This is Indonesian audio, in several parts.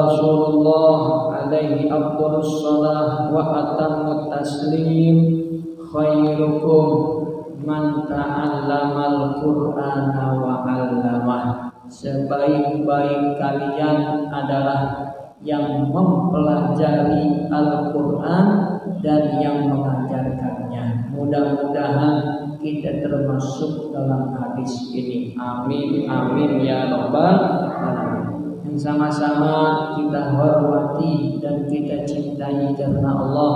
Rasulullah alaihi afdhalus shalah wa atammut taslim, khairukum man ta'allamal Qur'ana wa 'allamah. Sebaik-baik kalian adalah yang mempelajari Al-Quran dan yang mengajarkannya. Mudah-mudahan kita termasuk dalam hadis ini. Amin, amin ya rabbal alamin. Yang sama-sama kita hormati dan kita cintai karena Allah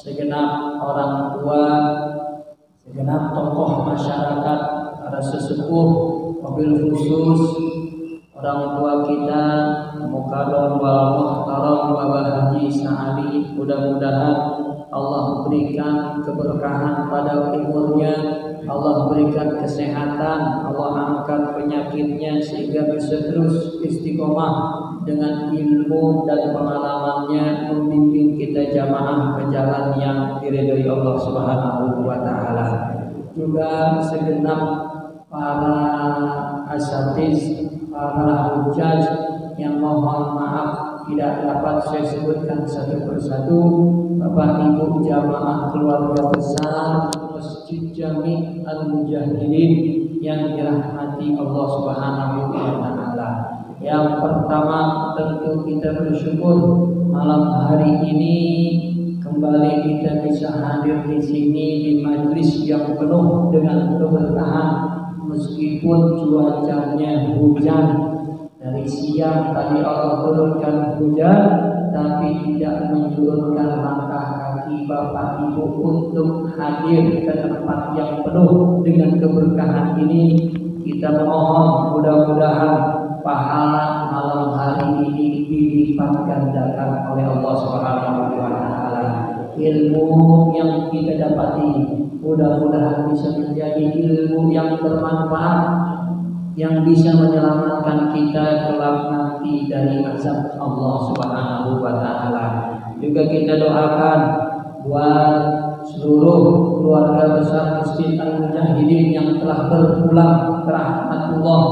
segenap orang tua, segenap tokoh masyarakat, para sesepuh, wabil khusus orang tua kita, Mukarram wal Muhtaram Bapak Haji Sa'ali. Mudah-mudahan Allah berikan keberkahan pada umurnya, Allah berikan kesehatan, Allah angkat penyakitnya sehingga bisa terus istiqomah dengan ilmu dan pengalamannya membimbing kita jamaah ke jalan yang diridhai Allah Subhanahu wa taala. Juga segenap para asatiz, para hujjaj yang mohon maaf tidak dapat saya sebutkan satu persatu. Bapak Ibu jamaah keluarga besar Masjid Jami Al-Mujahidin yang dirahmati Allah Subhanahu wa taala. Yang pertama tentu kita bersyukur malam hari ini kembali kita bisa hadir di sini di majelis yang penuh dengan keberkahan meskipun cuacanya hujan. Dari siang tadi Allah turunkan hujan, tapi tidak menyurutkan langkah kaki Bapak Ibu untuk hadir ke tempat yang penuh dengan keberkahan ini. Kita memohon mudah-mudahan pahala malam hari ini dilipat gandakan oleh Allah Subhanahu wa taala. Ilmu yang kita dapati mudah-mudahan bisa menjadi ilmu yang bermanfaat, yang bisa menyelamatkan kita kelak nanti dari azab Allah Subhanahu wa taala. Juga kita doakan buat seluruh keluarga besar Masjid Al-Mujahidin yang telah berpulang ke rahmatullah.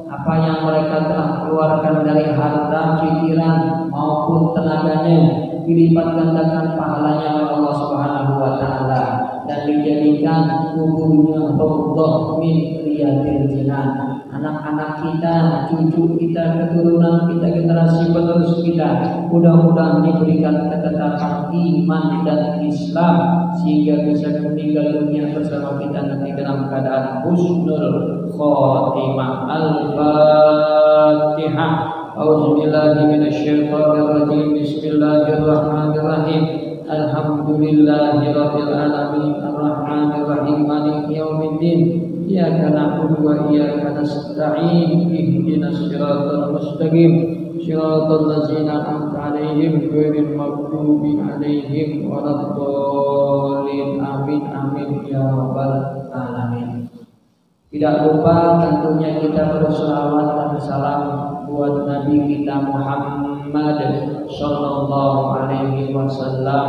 Apa yang mereka telah keluarkan dari harta, pikiran maupun tenaganya dilipat gandakan pahalanya oleh Allah Subhanahu wa taala dan dijadikan kuburnya raudhah min riyadil jinan. Anak-anak kita, cucu kita, keturunan kita, generasi penerus kita mudah-mudahan diberikan ketetapan iman dan Islam sehingga bisa meninggal dunia bersama kita nanti dalam keadaan husnul khotimah. Al-Fatihah. A'udzubillahi minasyaitonirrajim. Bismillahirrahmanirrahim. Alhamdulillahirabbil alamin arrahmanir rahim maliki yaumiddin. Iyyaka na'budu wa iyyaka nasta'in. Ihdinas siratal mustaqim. Siratal ladzina an'amta 'alaihim ghairil maghdubi 'alaihim waladdallin. Amin amin ya rabbal alamin. Tidak lupa tentunya kita berselawat dan salam buat Nabi kita Muhammad sallallahu alaihi wasallam,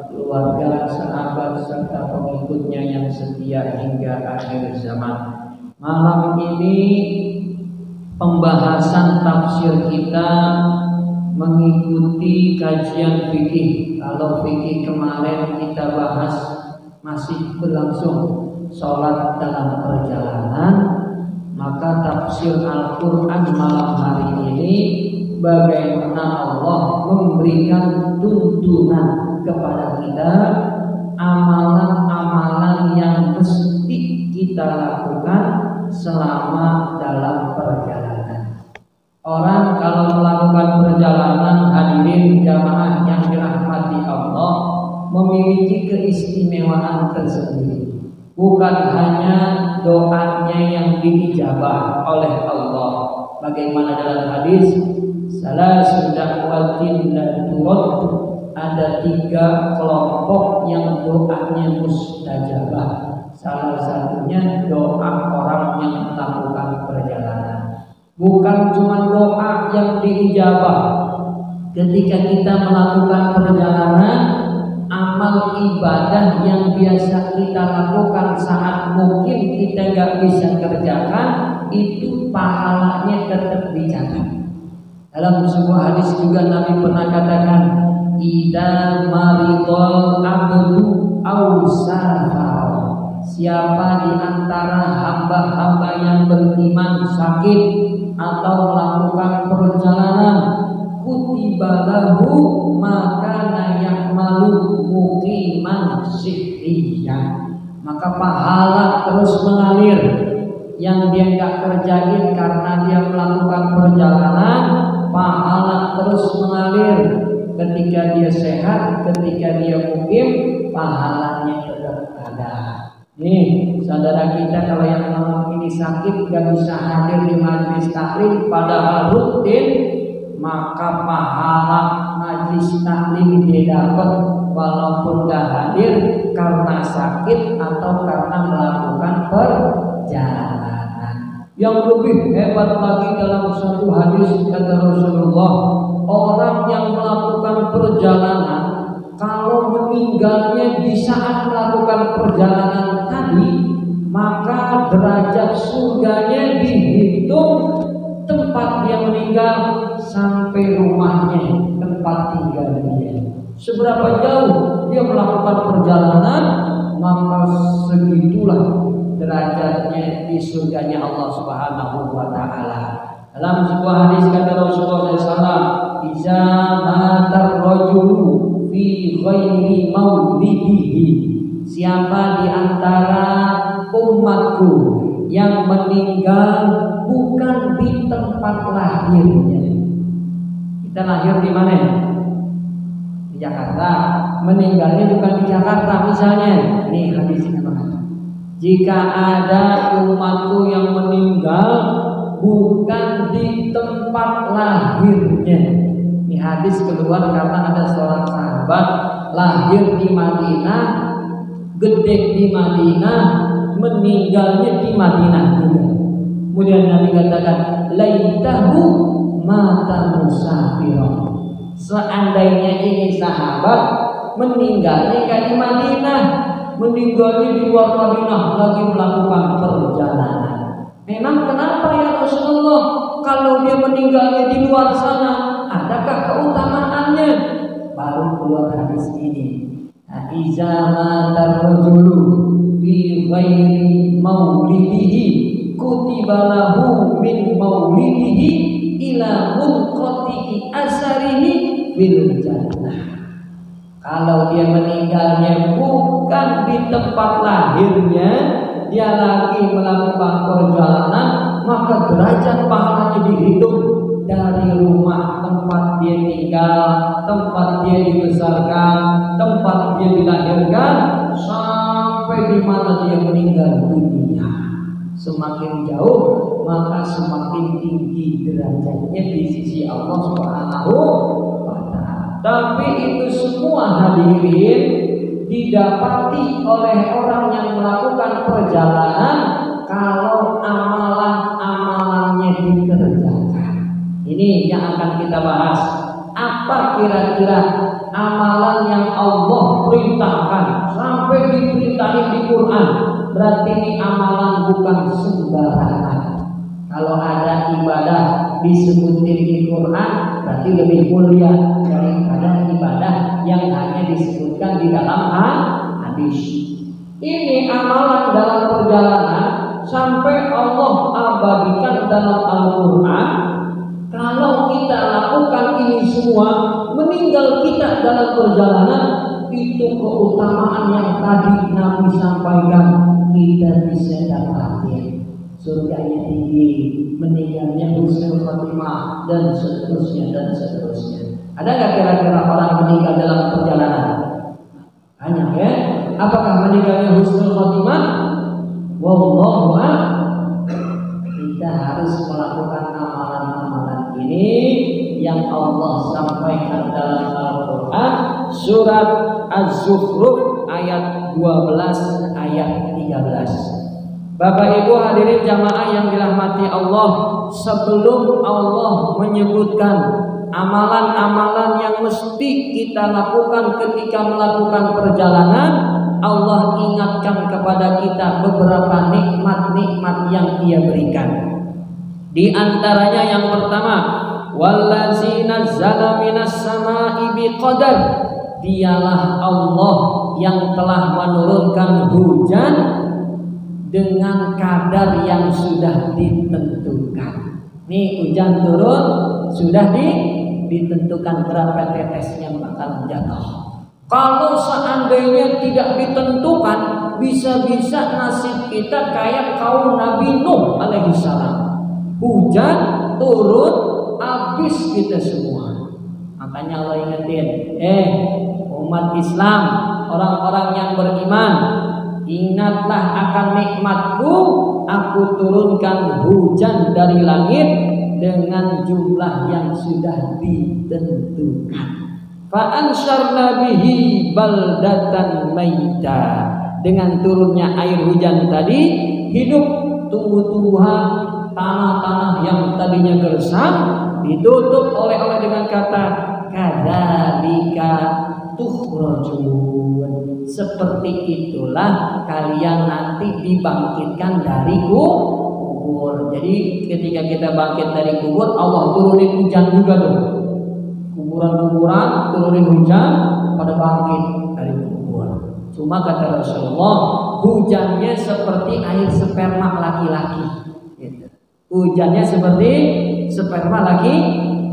keluarga, sahabat serta pengikutnya yang setia hingga akhir zaman. Malam ini pembahasan tafsir kita mengikuti kajian fikih. Kalau fikih kemarin kita bahas masih berlangsung sholat dalam perjalanan, maka tafsir Al-Quran malam hari ini bagaimana Allah memberikan tuntunan kepada kita amalan-amalan yang mesti kita lakukan selama dalam perjalanan. Orang kalau melakukan perjalanan, hadirin jamaah yang dirahmati Allah, memiliki keistimewaan tersendiri. Bukan hanya doanya yang diijabah oleh Allah. Bagaimana dalam hadis, salasun da'watin la turad, ada 3 kelompok yang doanya mustajabah. Salah satunya doa orang yang melakukan perjalanan. Bukan cuma doa yang diijabah. Ketika kita melakukan perjalanan, amal ibadah yang biasa kita lakukan saat mungkin kita nggak bisa kerjakan, itu pahalanya tetap dicatat. Dalam sebuah hadis juga Nabi pernah katakan, "Idza maridul abdu aw safar." Siapa di antara hamba-hamba yang beriman sakit atau melakukan perjalanan, kutiba lahu maka ya'malu muqiman sihriyan, maka pahala terus mengalir yang dia nggak kerjain karena dia melakukan perjalanan, pahala terus mengalir ketika dia sehat, ketika dia mukim, pahalanya tetap ada. Nih, saudara kita kalau yang malam ini sakit gak bisa hadir di majelis taklim padahal rutin, maka pahala majelis taklim dia dapat walaupun gak hadir karena sakit atau karena melakukan perjalanan. Yang lebih hebat lagi dalam satu hadis kata Rasulullah, orang yang melakukan perjalanan kalau meninggalnya di saat melakukan perjalanan tadi, maka derajat surganya dihitung tempat dia meninggal sampai rumahnya, tempat tinggal dia. Seberapa jauh dia melakukan perjalanan, maka segitulah derajatnya di surganya Allah Subhanahu wa taala. Dalam sebuah hadis kata Rasulullah SAW, "Iza matar rajulu fi ghairi maulidihi." Siapa di antara umatku yang meninggal bukan di tempat lahirnya. Kita lahir di mana? Di Jakarta. Meninggalnya bukan di Jakarta misalnya. Nih hadisnya mana? Jika ada umatku yang meninggal bukan di tempat lahirnya. Ini hadis keluar karena ada seorang sahabat lahir di Madinah, gede di Madinah, meninggalnya di Madinah juga. Kemudian Nabi katakan, "Laitahu mata musafirah." Seandainya ini sahabat meninggalnya kan di Madinah, meninggalnya di luar Madinah lagi melakukan perjalanan. Memang kenapa ya Rasulullah? Kalau dia meninggalnya di luar sana, adakah keutamaannya? Baru keluar hadis ini. Iza matar rajulu fi ghairi maulidihi kutiba lahu min maulidihi ila munqati asarihi bil jannah. Kalau dia meninggalnya bukan di tempat lahirnya, dia lagi melakukan perjalanan, maka derajat pahalanya dihitung dari rumah tempat dia tinggal, tempat dia dibesarkan, tempat dia dilahirkan, sampai di mana dia meninggal dunia. Semakin jauh, maka semakin tinggi derajatnya di sisi Allah Subhanahu wa Ta'ala. Tapi itu semua hadirin didapati oleh orang yang melakukan perjalanan kalau amalan-amalannya dikerjakan. Ini yang akan kita bahas. Apa kira-kira amalan yang Allah perintahkan sampai diperintahin di Quran? Berarti ini amalan bukan sembarangan. Kalau ada ibadah disebutin di Quran, berarti lebih mulia daripada ibadah yang hanya disebutkan di dalam hadis. Ini amalan dalam perjalanan sampai Allah abadikan dalam Al-Quran. Kalau kita lakukan ini semua, meninggal kita dalam perjalanan, itu keutamaan yang tadi Nabi sampaikan kita bisa dapatin. Surganya tinggi, meninggalnya husnul khotimah, dan seterusnya dan seterusnya. Ada nggak kira-kira orang meninggal dalam perjalanan? Banyak ya. Apakah meninggalnya husnul khotimah? Wallahu a'lam. Kita harus melakukan amalan-amalan ini yang Allah sampaikan dalam Al-Quran surat Az-Zukhruf ayat 12 ayat 13. Bapak Ibu hadirin jamaah yang dirahmati Allah, sebelum Allah menyebutkan amalan-amalan yang mesti kita lakukan ketika melakukan perjalanan, Allah ingatkan kepada kita beberapa nikmat-nikmat yang Dia berikan. Di antaranya yang pertama, Wallazi nazzala minas sama'i biqadar, dialah Allah yang telah menurunkan hujan dengan kadar yang sudah ditentukan. Nih hujan turun sudah ditentukan berapa tetesnya bakal jatuh. Kalau seandainya tidak ditentukan, bisa-bisa nasib kita kayak kaum Nabi Nuh alaihissalam. Hujan turun, habis kita semua. Makanya Allah ingetin, umat Islam, orang-orang yang beriman, ingatlah akan nikmatku, aku turunkan hujan dari langit dengan jumlah yang sudah ditentukan. Fa'ansharna bihi baldatan maita. Dengan turunnya air hujan tadi, hidup tumbuh-tumbuhan, tanah-tanah yang tadinya gersang ditutup oleh Allah dengan kata kadzalika tukhrajun. Seperti itulah kalian nanti dibangkitkan dari kubur. Jadi ketika kita bangkit dari kubur, Allah turunin hujan juga dong. Kuburan-kuburan turunin hujan pada bangkit dari kubur. Cuma kata Rasulullah, hujannya seperti air sperma laki-laki. Hujannya seperti sperma laki,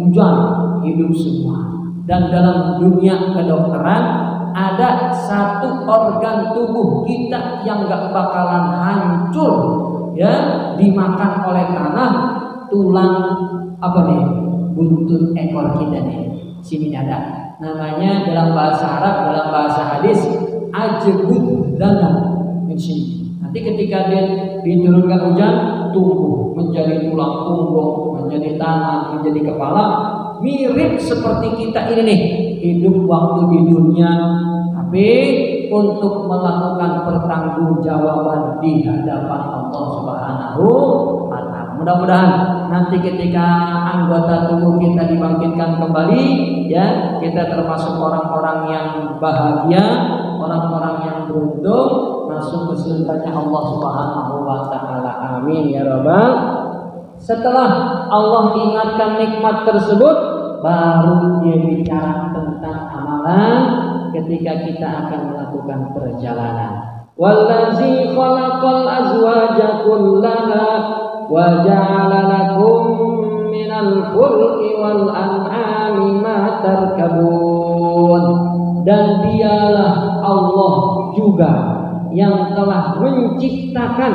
hujan hidup semua. Dan dalam dunia kedokteran ada satu organ tubuh kita yang gak bakalan hancur ya dimakan oleh tanah, tulang apa nih, buntut ekor kita nih, sini ada namanya dalam bahasa Arab, dalam bahasa hadis ajbud dana sini. Nanti ketika dia diturunkan hujan, tumbuh menjadi tulang punggung, menjadi tangan, menjadi kepala, mirip seperti kita ini nih, hidup waktu di dunia, tapi untuk melakukan pertanggungjawaban di hadapan Allah Subhanahu wa Ta'ala. Mudah-mudahan nanti ketika anggota tubuh kita dibangkitkan kembali, ya kita termasuk orang-orang yang bahagia, orang-orang yang beruntung masuk ke surganya Allah Subhanahu wa Ta'ala. Amin ya rabbal. Setelah Allah ingatkan nikmat tersebut, baru dia bicara tentang amalan ketika kita akan melakukan perjalanan. Wallazi khalaqal azwaja kullaha wa ja'ala lakum minal fulki wal an'ami ma tarkabun. Dan dialah Allah juga yang telah menciptakan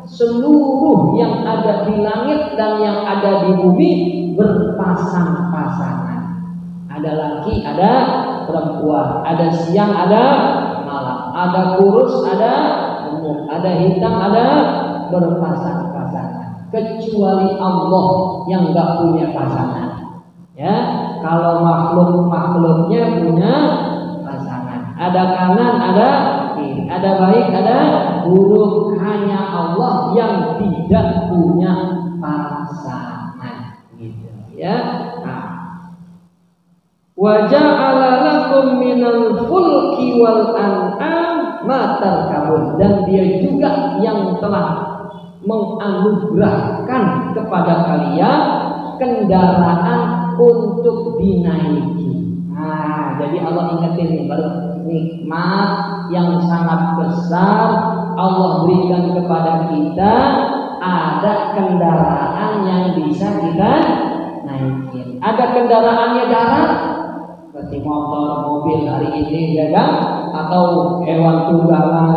seluruh yang ada di langit dan yang ada di bumi berpasang-pasangan. Ada laki, ada perempuan, ada siang, ada malam, ada kurus, ada gemuk, ada hitam, ada berpasang-pasangan. Kecuali Allah yang enggak punya pasangan. Ya, kalau makhluknya punya pasangan. Ada kanan, ada kiri, ada baik, ada buruk. Hanya Allah yang tidak punya pasangan, gitu ya. Wa ja'ala lakum minal fulki wal an'am ma tarkabun. Dan dia juga yang telah menganugerahkan kepada kalian kendaraan untuk dinaiki. Jadi Allah ingetin nih, baru nikmat yang sangat besar Allah berikan kepada kita, ada kendaraan yang bisa kita naikin. Ada kendaraannya darat seperti motor, mobil hari ini ya kan, atau hewan tunggangan.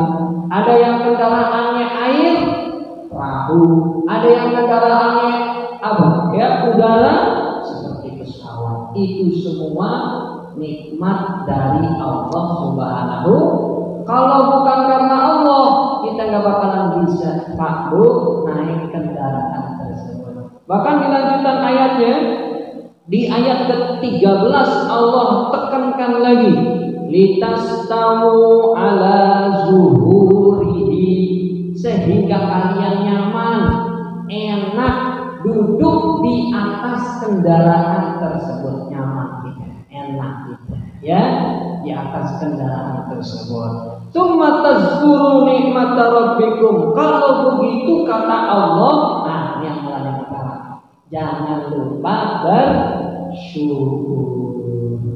Ada yang kendaraannya air, perahu. Ada yang kendaraannya apa? Ya udara seperti pesawat. Itu semua nikmat dari Allah Subhanahu. Kalau bukan karena Allah, kita nggak bakalan bisa takluk naik kendaraan tersebut. Bahkan di lanjutan ayatnya, di ayat ke-13 Allah tekankan lagi, litastawu ala zuhurihi, sehingga kalian nyaman, enak duduk di atas kendaraan tersebut, nyaman kita, enak kita, ya, di atas kendaraan tersebut. Tsumma tazkuru nikmata rabbikum. Kalau begitu kata Allah, nah ini yang mulai pertama. jangan lupa bersyukur.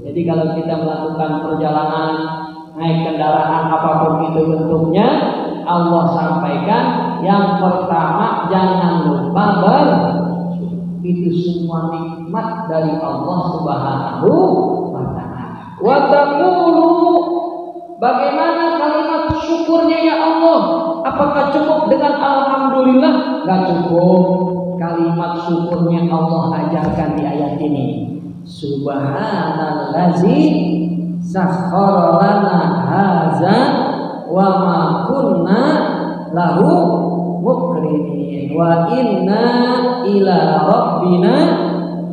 Jadi kalau kita melakukan perjalanan naik kendaraan apapun itu bentuknya, Allah sampaikan yang pertama jangan lupa bersyukur. Itu semua nikmat dari Allah Subhanahu wa ta'ala. Wa taqulu, bagaimana kalimat syukurnya ya Allah? Apakah cukup dengan alhamdulillah? Gak cukup. Kalimat syukurnya Allah ajarkan di ayat ini. Subhanallazi sakhkhara lana hadza wa ma kunna lahu muqrinin wa inna ila rabbina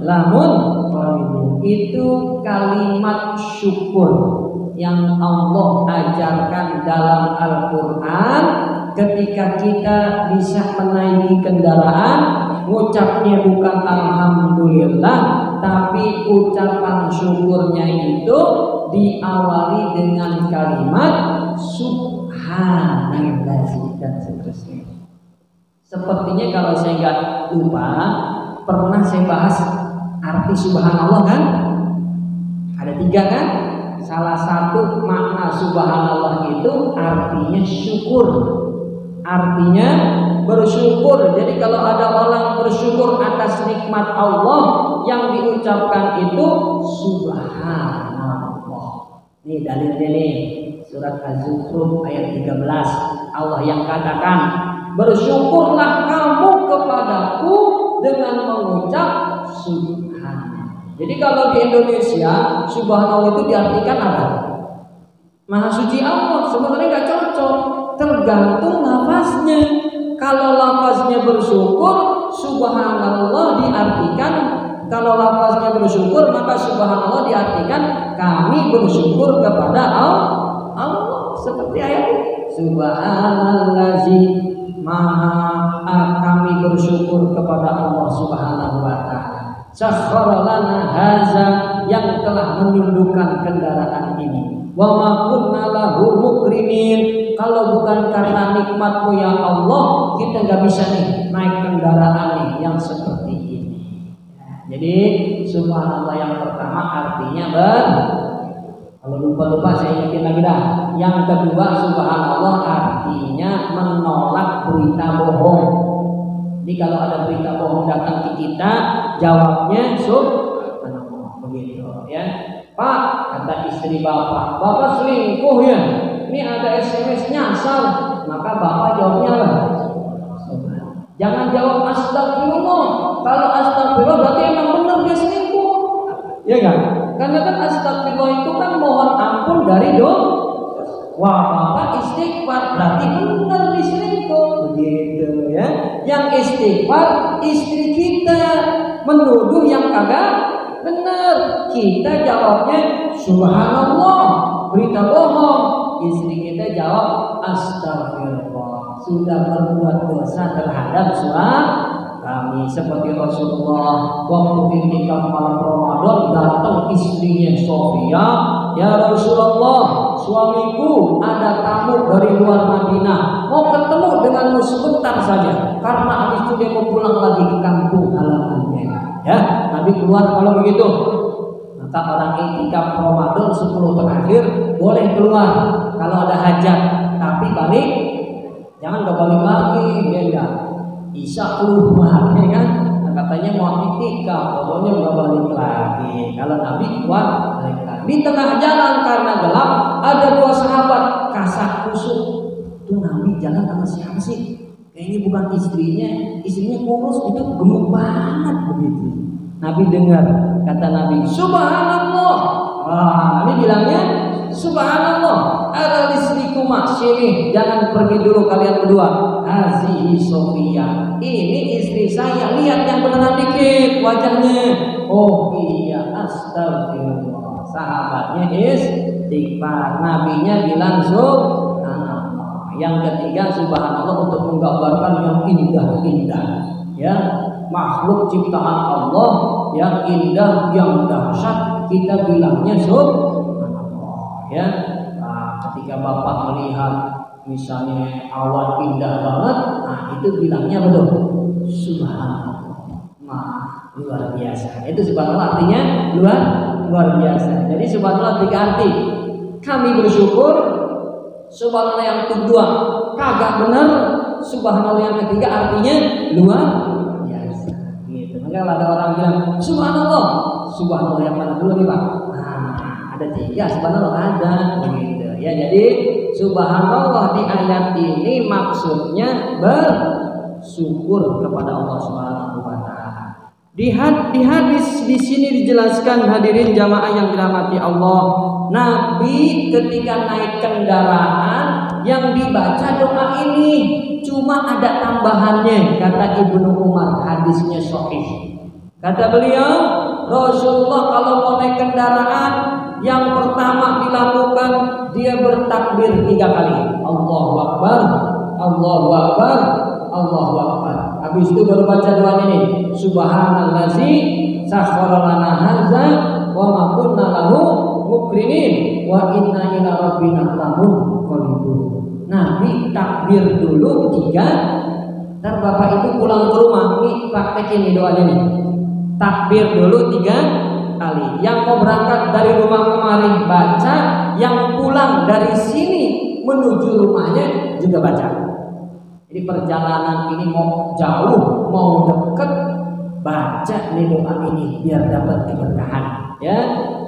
lamunqalibun. Itu kalimat syukur yang Allah ajarkan dalam Al-Quran. Ketika kita bisa menaiki kendaraan, ucapnya bukan alhamdulillah, tapi ucapan syukurnya itu diawali dengan kalimat subhanallah dan seterusnya. Sepertinya kalau saya nggak lupa, pernah saya bahas arti subhanallah kan? Ada 3 kan? Salah satu makna subhanallah itu artinya syukur, artinya bersyukur. Jadi kalau ada orang bersyukur atas nikmat Allah, yang diucapkan itu subhanallah. Ini dalilnya nih, surat Az-Zukhruf ayat 13. Allah yang katakan, bersyukurlah kamu kepadaku dengan mengucap subhanallah. Jadi kalau di Indonesia subhanallah itu diartikan apa? Maha suci Allah. Sebenarnya nggak cocok, tergantung lafaznya. Kalau lafaznya bersyukur, subhanallah diartikan, kalau lafaznya bersyukur, maka subhanallah diartikan kami bersyukur kepada Allah. Seperti ayat ini, subhanallazi, maha kami bersyukur kepada Allah Subhanahu wa ta'ala. Sakhkhara lana hadza, yang telah menundukkan kendaraan ini. Wa ma kunna lahu muqrinin, kalau bukan karena nikmat-Mu ya Allah, kita nggak bisa nih naik kendaraan nih yang seperti ini. Jadi subhanallah yang pertama artinya kalau lupa saya ingetin lagi dah. Yang kedua, subhanallah artinya menolak berita bohong. Jadi kalau ada berita bohong datang ke kita, jawabnya subhanallah, begitu ya. Pak, kata istri bapak selingkuh ya. Ini ada SMS nyasar, maka bapak jawabnya apa? Jangan jawab astagfirullah. Kalau astagfirullah berarti emang benar dia selingkuh, ya kan? Karena kan astagfirullah itu kan mohon ampun dari dosa. Wah, bapak istighfar berarti benar diselingkuh, begitu ya. Yang istighfar istri kita, menuduh yang kagak benar. Kita jawabnya subhanallah, berita bohong. Istri kita jawab astagfirullah, sudah berbuat dosa terhadap suami. Seperti Rasulullah waktu ketika malam Ramadan datang istrinya Sofia, ya Rasulullah, suamiku ada tamu dari luar Madinah, mau ketemu denganmu sebentar saja, karena habis itu dia mau pulang lagi ke kampung halamannya. Ya, Nabi keluar kalau begitu. Maka orang iktikaf Ramadan 10 terakhir boleh keluar kalau ada hajat, tapi balik jangan balik lagi, beda. Isya keluar, ya kan? Nah, katanya mau iktikaf, pokoknya nggak balik lagi. Kalau Nabi keluar balik lagi. Di tengah jalan karena gelap, ada 2 sahabat kasak kusuk. Tuh Nabi jalan sama siapa sih? Kayaknya bukan istrinya kurus, itu gemuk banget begitu. Nabi dengar, kata Nabi, subhanallah. Nabi bilangnya, subhanallah, ada istrikuma, sini, jangan pergi dulu kalian berdua. Hazihi Sofia, ini istri saya, lihat yang beneran dikit wajahnya. Oh iya, astagfirullah. Sahabatnya istighfar, nabinya bilang subhanallah. Yang ketiga subhanallah untuk menggambarkan yang indah-indah, ya, makhluk ciptaan Allah yang indah, yang dahsyat, kita bilangnya subhanallah, ya. Nah, ketika Bapak melihat misalnya awan indah banget, nah itu bilangnya betul subhanallah. luar biasa. Itu subhanallah artinya luar biasa. Jadi subhanallah tiga arti. Kami bersyukur. Subhanallah yang kedua kagak benar. Subhanallah yang ketiga artinya luar biasa. Gitu. Maka ada orang bilang subhanallah. Subhanallah yang mana dulu nih Pak? Ada tiga subhanallah ada. Gitu. Ya jadi subhanallah di ayat ini maksudnya bersyukur kepada Allah Subhanahu wa taala. Di hadis di sini dijelaskan hadirin jamaah yang dirahmati Allah, Nabi ketika naik kendaraan yang dibaca doa ini, cuma ada tambahannya, kata Ibnu Umar, hadisnya sahih. Kata beliau, Rasulullah kalau mau naik kendaraan yang pertama dilakukan dia bertakbir 3 kali. Allahu Akbar, Allahu Akbar, Allahu Akbar. Habis itu baru baca doa ini. Subhanallazi sakhkhara lana hadza wa ma kunna lahu muqrinin wa inna ila rabbina lamunqalibun. Nabi takbir dulu 3. Ntar Bapak itu pulang ke rumah nih praktekin nih doanya nih. Takbir dulu 3 kali. Yang mau berangkat dari rumah kemari baca, yang pulang dari sini menuju rumahnya juga baca. Jadi perjalanan ini mau jauh, mau dekat, baca nih doa ini biar dapat keberkahan. Ya,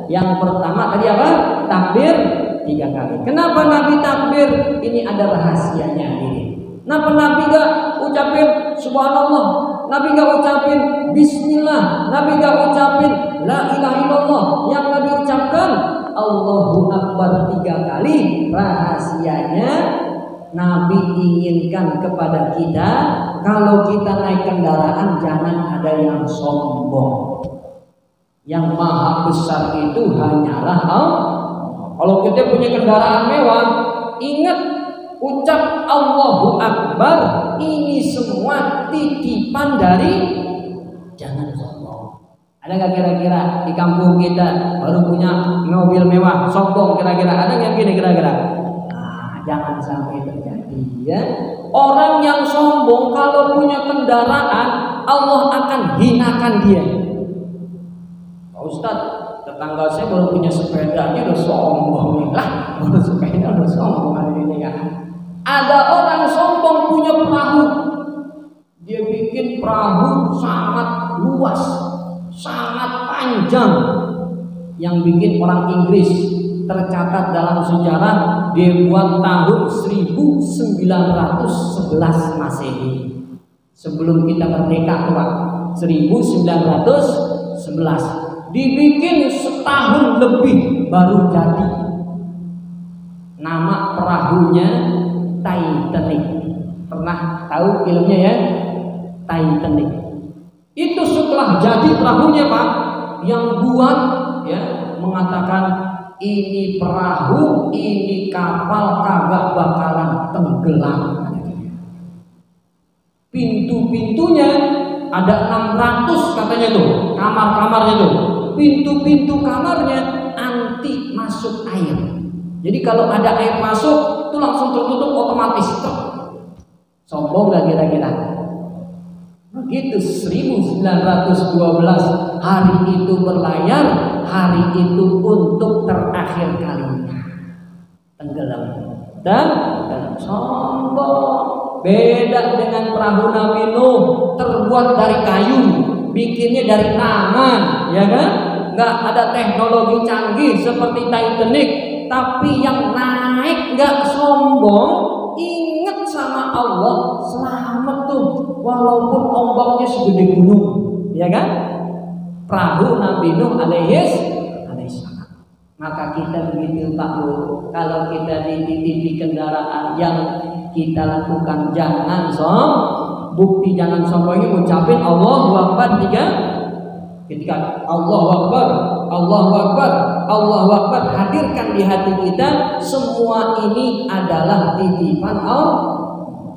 yang pertama tadi apa? Takbir 3 kali. Kenapa Nabi takbir? Ini ada rahasianya ini. Kenapa Nabi gak ucapin subhanallah? Nabi gak ucapin bismillah? Nabi gak ucapin la ilaha illallah? Yang Nabi ucapkan Allahu Akbar 3 kali. Rahasianya Nabi inginkan kepada kita, kalau kita naik kendaraan jangan ada yang sombong. Yang maha besar itu hanyalah Allah. Kalau kita punya kendaraan mewah, ingat ucap Allahu Akbar, ini semua titipan dari jangan sombong. Ada nggak kira-kira di kampung kita baru punya mobil mewah, sombong kira-kira? Ada nggak gini kira-kira? Jangan sampai terjadi ya. Orang yang sombong kalau punya kendaraan Allah akan hinakan dia. Pak Ustadz, tetangga saya baru punya sepeda aja udah sombong lah. Baru sepeda udah sombong hari ini kan. Ada orang sombong punya perahu. Dia bikin perahu sangat luas, sangat panjang. Yang bikin orang Inggris. Tercatat dalam sejarah dia buat tahun 1911 Masehi. Sebelum kita merdeka tuh Pak, 1911 dibikin setahun lebih baru jadi. Nama perahunya Titanic. Pernah tahu filmnya ya? Titanic. Itu setelah jadi perahunya Pak, yang buat ya mengatakan ini perahu, ini kapal kagak bakalan tenggelam. Pintu-pintunya ada 600 katanya tuh, kamar-kamarnya tuh. Pintu-pintu kamarnya anti masuk air. Jadi kalau ada air masuk, itu langsung tertutup otomatis. Sombong gak kira-kira? Begitu 1912 hari itu berlayar, hari itu untuk terakhir kalinya tenggelam. Dan sombong. Beda dengan perahu Nabi Nuh, terbuat dari kayu, bikinnya dari tangan, ya kan? Nggak ada teknologi canggih seperti Titanic, tapi yang naik nggak sombong. Ingat sama Allah, selamat tuh walaupun ombaknya segede gunung, ya kan? Perahu Nabi Nuh alaihissalam. Maka kita begitu Pak Bu, kalau kita dititipi kendaraan yang kita lakukan jangan bukti jangan sombong ini ucapin Allahu Akbar 3. Ketika Allahu Akbar, Allahu Akbar, Allahu Akbar, hadirkan di hati kita semua ini adalah titipan Allah.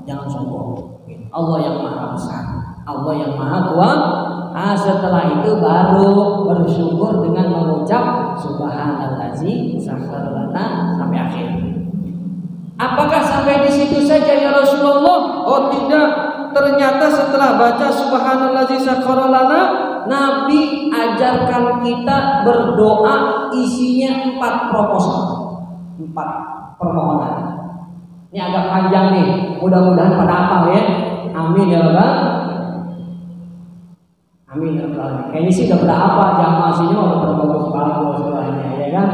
Jangan sombong. Allah yang maha besar, Allah yang maha kuasa. Setelah itu baru bersyukur dengan mengucap subhanallazi sakhkhara lana sampai akhir. Apakah sampai di situ saja ya Rasulullah? Oh tidak. ternyata setelah baca subhanallazi sakhkhara lana, Nabi ajarkan kita berdoa isinya 4 proposal, 4 permohonan. Ini agak panjang nih, mudah-mudahan pada hafal ya. Amin ya Rabbal. Amin ya Rabbal. Ini sih udah pada apa, jamaah sini udah bagus-bagus doanya ya kan.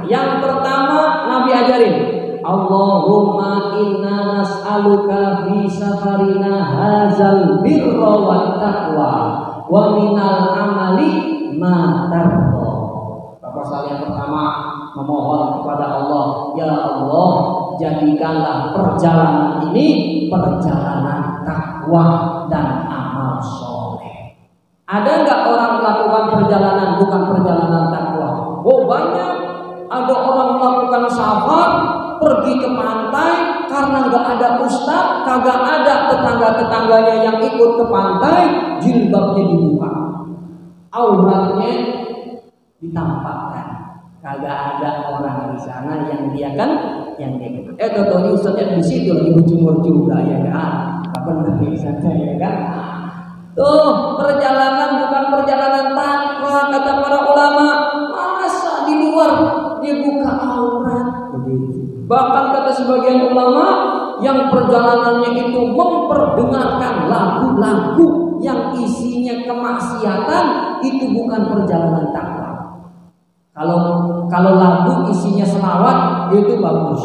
Yang pertama Nabi ajarin, Allahumma inna nas'aluka fi safarina hadzal birra wat taqwa wa minal amali ma tarda. Proposal yang pertama memohon kepada Allah, ya Allah, jadikanlah perjalanan ini perjalanan takwa dan amal soleh. Ada nggak orang melakukan perjalanan bukan perjalanan takwa? Oh banyak. Ada orang melakukan safar pergi ke pantai karena nggak ada ustaz, kagak ada tetangga-tetangganya yang ikut ke pantai, jilbabnya dibuka, auratnya ditampakkan, kagak ada orang di sana yang dia kan, yang dia kenal. Contohnya ustaznya di situ lagi berjemur juga ya kan, apa benar ustaznya ya kan? Tuh perjalanan bukan perjalanan takwa kata para ulama, masa di luar dia buka aurat. Bahkan kata sebagian ulama yang perjalanannya itu memperdengarkan lagu-lagu yang isinya kemaksiatan, itu bukan perjalanan takwa. Kalau lagu isinya selawat itu bagus.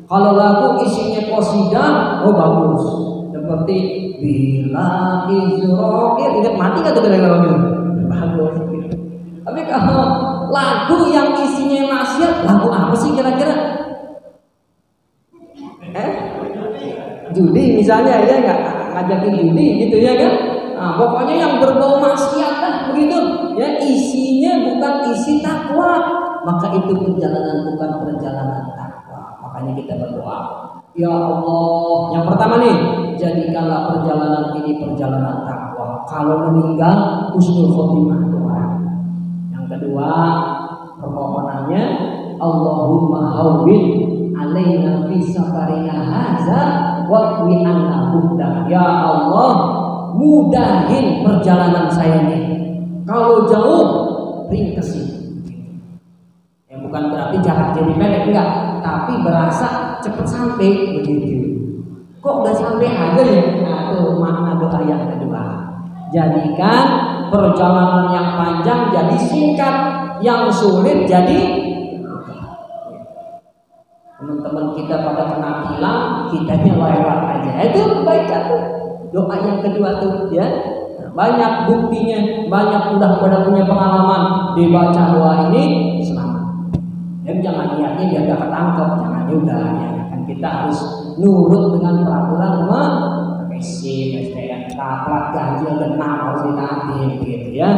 Kalau lagu isinya qasidah, oh bagus. Seperti bila Israil, ingat mati kan tuh kadang-kadang bagus. Tapi kalau lagu yang isinya maksiat, lagu apa sih kira-kira? Judi misalnya ya, nggak ngajakin judi gitu ya kan? Nah, pokoknya yang berbau maksiat kan begitu ya, isinya bukan isi takwa, maka itu perjalanan bukan perjalanan takwa. Makanya kita berdoa, ya Allah, yang pertama nih, jadikanlah perjalanan ini perjalanan takwa. Kalau meninggal husnul khotimah doa. Yang kedua permohonannya, Allahumma hawwin alaina fi safarina hadza wa qi anna buddha. Ya Allah, mudahin perjalanan saya ini. Kalau jauh ringkesin. Ya bukan berarti jarak jadi pendek, enggak, tapi berasa cepat sampai begitu. Kok udah sampai aja ya? Nah, itu makna doa yang kedua. Jadikan perjalanan yang panjang jadi singkat, yang sulit jadi. Teman-teman kita pada kena hilang, kitanya lewat aja. Itu baca tuh doa yang kedua tuh ya. Banyak buktinya, banyak udah pada punya pengalaman dibaca doa ini selamat. Dan jangan niatnya dia gak ketangkep, jangan juga ya. Kan kita harus nurut dengan peraturan rumah. SIM, STNK, plat ganjil genap harus ditaati gitu ya.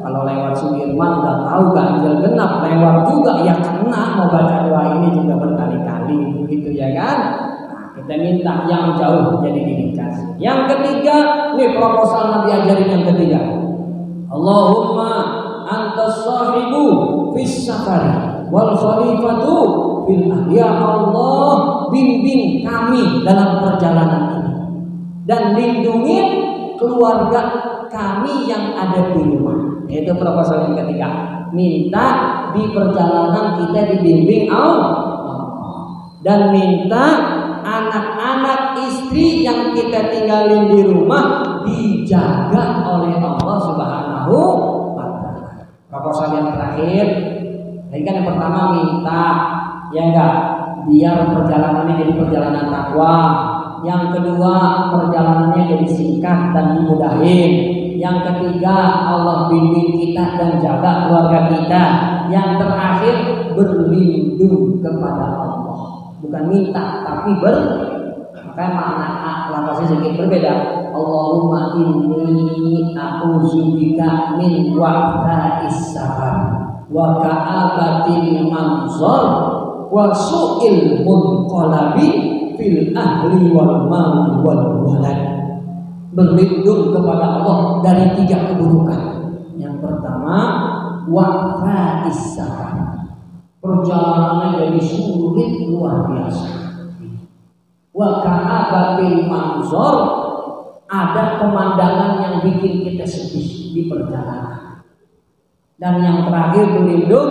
Kalau lewat Sudirman udah tahu ganjil genap, lewat juga ya kena, mau baca doa ini juga berkali-kali begitu ya kan. Nah, kita minta yang jauh jadi dikasih. Yang ketiga, nih proposal Nabi ajarin yang ketiga, Allahumma antas sahibu fis safari wal khalifatu fil ahli. Ya Allah, bimbing kami dalam perjalanan ini dan lindungi keluarga kami yang ada di rumah. Itu proposal yang ketiga. Minta di perjalanan kita dibimbing Allah, dan minta anak-anak istri yang kita tinggalin di rumah dijaga oleh Allah Subhanahu wa Ta'ala. Proposal yang terakhir, tadi kan yang pertama minta ya enggak, biar perjalanannya jadi perjalanan takwa. Yang kedua, perjalanannya jadi singkat dan dimudahin. Yang ketiga, Allah bimbing kita dan jaga keluarga kita. Yang terakhir, berlindung kepada Allah. Bukan minta, tapi makanya makna lafaznya sedikit berbeda. Allahumma inni a'udzubika min wa'tha'is safar wa ka'abatil manzar wa su'il munqalabi fil ahli wal mal wal walad. Berlindung kepada Allah dari 3 keburukan. Yang pertama, wa'tha'is safar, perjalanannya jadi sulit luar biasa. Wa ka'abatil manzar, ada pemandangan yang bikin kita sedih di perjalanan. Dan yang terakhir berlindung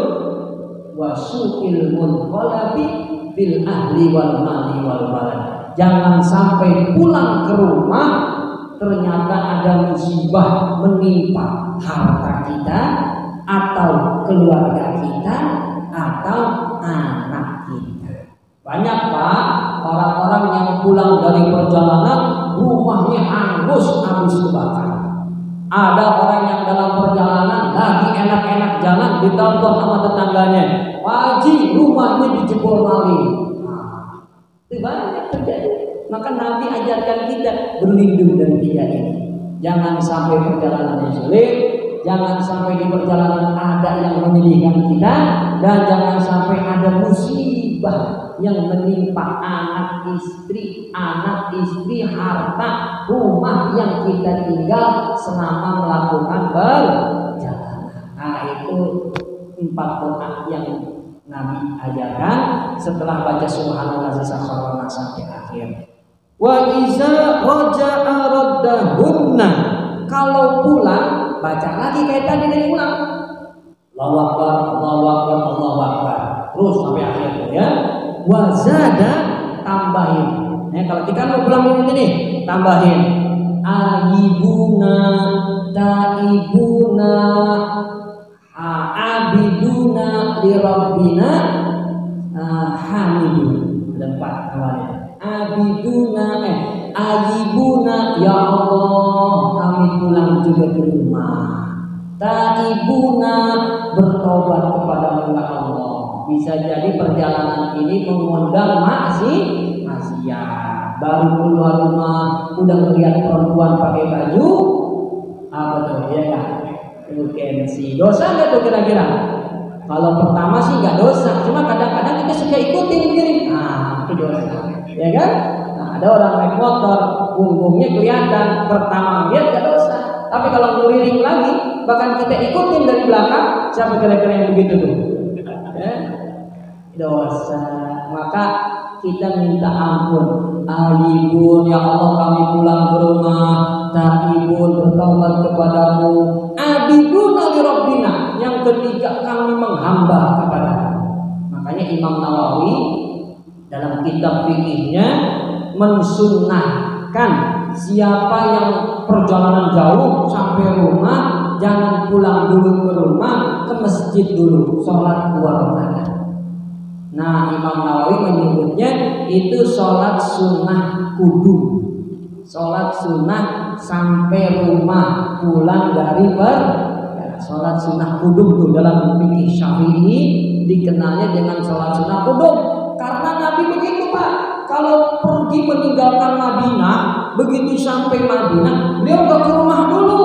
wasu'il munqalabi bil ahli wal mali wal balad. Jangan sampai pulang ke rumah ternyata ada musibah menimpa harta kita atau keluarga kita atau anak kita. Banyak Pak orang-orang yang pulang dari perjalanan rumahnya hangus habis kebakar. Ada orang yang dalam perjalanan lagi enak-enak jalan ditelepon sama tetangganya, Pak Haji rumahnya dijebol maling. Itu banyak terjadi. Maka Nabi ajarkan kita berlindung dari tiga ini. Jangan sampai perjalanannya sulit, jangan sampai di perjalanan ada yang menyedihkan kita, dan jangan sampai ada musibah yang menimpa anak istri, harta, rumah yang kita tinggal selama melakukan perjalanan. Nah itu 4 doa yang Nabi ajarkan setelah baca subhanallah sakharana sampai akhir. Wa iza raja'a raddahunna, kalau pulang baca lagi kayak tadi dari ulang. Allahu akbar, Allahu akbar, Allahu akbar. Terus sampai akhir ya. Wa zada, tambahin. Kalau kita mau pulang ini nih, tambahin. Ayibuna, taibuna, abiduna li rabbina, hamidun. Ada 4 awalnya. Abiduna, ayibuna, ya Allah kami pulang juga ke rumah. Taibuna, bertobat kepada Allah. Bisa jadi perjalanan ini mengundang maksiat. Baru keluar rumah udah melihat perempuan pakai baju apa tuh ya kan? Urgensi. Dosa nggak tuh kira-kira? Kalau pertama sih nggak dosa, cuma kadang-kadang kita suka ikutin gini. Nah itu dosa, ya kan? Nah, ada orang naik motor, punggungnya kelihatan, pertama lihat nggak dosa. Tapi kalau ngelirik lagi, bahkan kita ikutin dari belakang, siapa kira-kira yang begitu tuh? Ya? Dosa. Maka kita minta ampun. Ayibun, ya Allah kami pulang ke rumah. Taibun, bertaubat kepadamu. Abidun li rabbina, yang ketiga kami menghamba kepadamu. Makanya Imam Nawawi dalam kitab fikihnya mensunnahkan siapa yang perjalanan jauh sampai rumah jangan pulang dulu ke rumah, ke masjid dulu, sholat 2 rakaat. Nah Imam Nawawi menyebutnya itu sholat sunnah kudum, sholat sunnah sampai rumah pulang dari sholat sunnah kudum tuh dalam fikih Syafi'i dikenalnya dengan sholat sunnah kudum. Karena Nabi begitu Pak, kalau pergi meninggalkan Madinah, begitu sampai Madinah beliau nggak ke rumah dulu.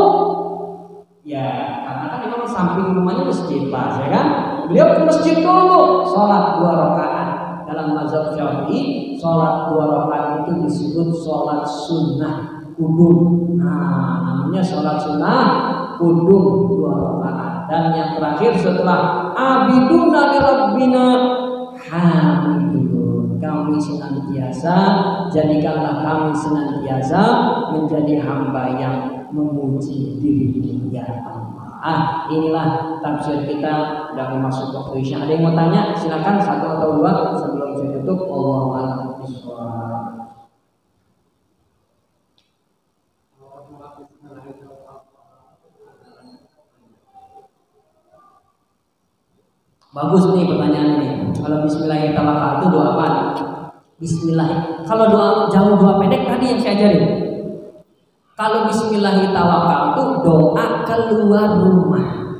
Ya karena kan memang samping rumahnya masjid Pak, ya kan? Beliau ke masjid dulu, sholat 2 rakaat. Dalam mazhab Syafi'i, sholat 2 rakaat itu disebut sholat sunnah kudum. Nah, namanya sholat sunnah kudum 2 rakaat. Dan yang terakhir setelah abiduna li rabbina hamidun, kami senantiasa, jadikanlah kami senantiasa menjadi hamba yang memuji diri ya Allah. Inilah tafsir kita sudah masuk waktu Isya. Ada yang mau tanya? Silakan 1 atau 2 sebelum saya tutup. Allahu a'lam bishawab. Bagus nih pertanyaan ini. Kalau bismillahirrahmanirrahim itu doa apa? Bismillah. Kalau doa jauh doa pendek tadi yang saya ajarin. Kalau bismillahirrahmanirrahim itu doa keluar rumah.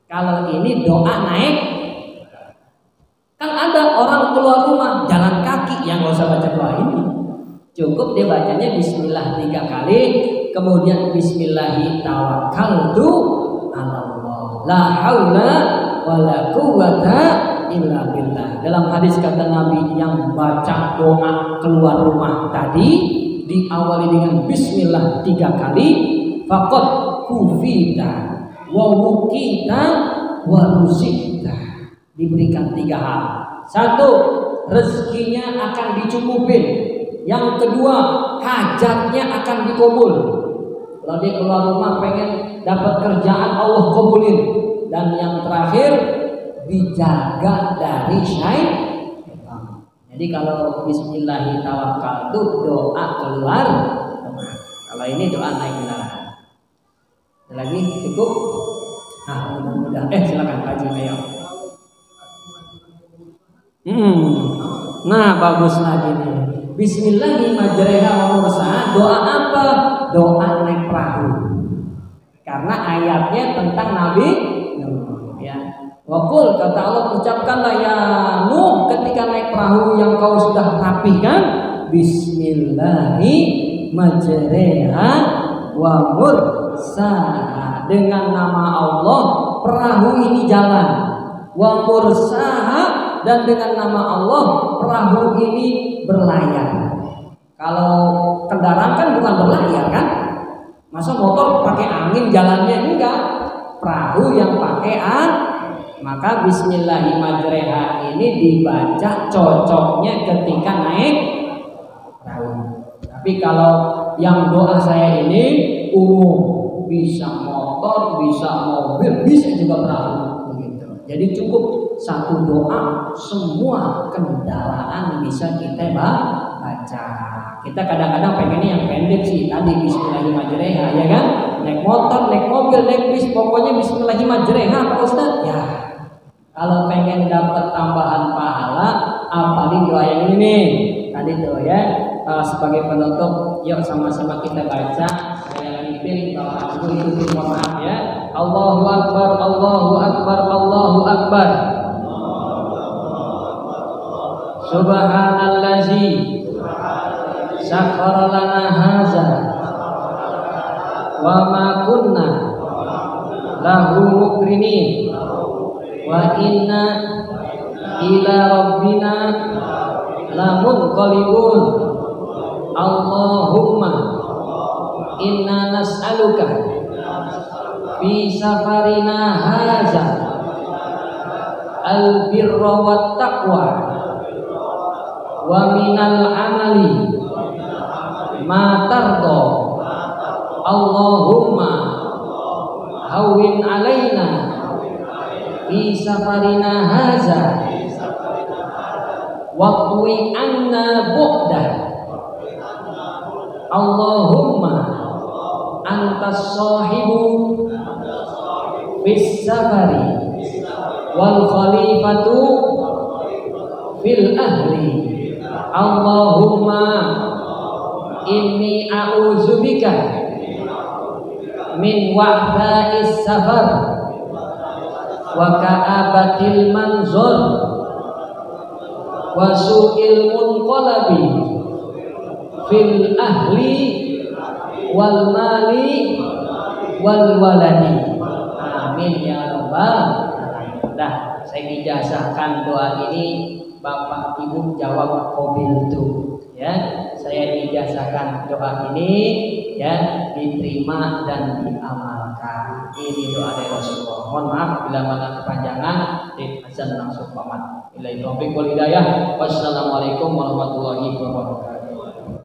Kalau ini doa naik. Kan ada orang keluar rumah jalan kaki yang nggak usah baca doa ini. Cukup dia bacanya bismillah 3 kali, kemudian bismillahirrahmanirrahim Allah. La haula wala quwwata illa billah. Dalam hadis kata Nabi yang baca doa keluar rumah tadi diawali dengan bismillah 3 kali, faqad kufita wa wukita wa ruzikta, diberikan 3 hal. 1, rezekinya akan dicukupin. Yang kedua, hajatnya akan dikabul. Kalau dia keluar rumah pengen dapat kerjaan, Allah kabulin. Dan yang terakhir, dijaga dari syaitan. Jadi kalau bismillahirrahmanirrahim doa keluar rumah. Kalau ini doa naik kendaraan. Ada lagi cukup? Nah, mudah-mudahan. Silakan Pak Haji, ayo. Nah, bagus lagi nih. Bismillahirrahmanirrahim. Doa apa? Doa naik perahu. Karena ayatnya tentang Nabi Nuh, ya. Wakul, kata Allah, ucapkanlah ya Nuh ketika naik perahu yang kau sudah rapihkan, Bismillahirrahmanirrahim wa mursaha, dengan nama Allah perahu ini jalan, wa mursaha, dan dengan nama Allah perahu ini berlayar. Kalau kendaraan kan bukan berlayar kan? Masa motor pakai angin jalannya? Enggak. Perahu yang pakai maka bismillahirrahmanirrahim ini dibaca cocoknya ketika naik perahu. Tapi kalau yang doa saya ini umum, bisa motor, bisa mobil, bisa juga perahu begitu. Jadi cukup satu doa semua kendaraan bisa kita baca. Kita kadang-kadang pengennya yang pendek sih, tadi bismillahirrahmanirrahim, ya kan? Naik motor, naik mobil, naik bis, pokoknya bismillahirrahmanirrahim, Pak Ustaz. Ya, kalau pengen dapat tambahan pahala, apalagi doa yang ini nih. Tadi tuh ya, sebagai penutup, yuk sama-sama kita baca. Saya pimpin, aku ikuti, mohon maaf ya. Allahu Akbar, Allahu Akbar, Allahu Akbar. Subhanallazi sakhkhara lana hadza wa ma kunna lahu muqrinin wa inna ila rabbina lamunqalibun. Allahumma inna nas'aluka fi safarina hadza al-birra wat taqwa wa minal amali ma tardo. Allahumma hawwin alaina fi safarina haza waqwi anna bu'dah. Allahumma antas sahibu fis safari wal khalifatu fil ahli. Allahumma inni a'udzubika min wa'tha'is safar wa ka'abatil manzur wa su'il munqalabi fil ahli wal mali wal waladi. Amin ya rabbal alamin. Nah, saya ijazahkan doa ini, Bapak Ibu jawab qabil tuh ya. Saya ijazahkan doa ini ya, diterima dan diamalkan. Ini doa dari Rasulullah. Mohon maaf bila mana kepanjangan, azan langsung pamit. Billahi taufiq wal hidayah. Wassalamualaikum warahmatullahi wabarakatuh.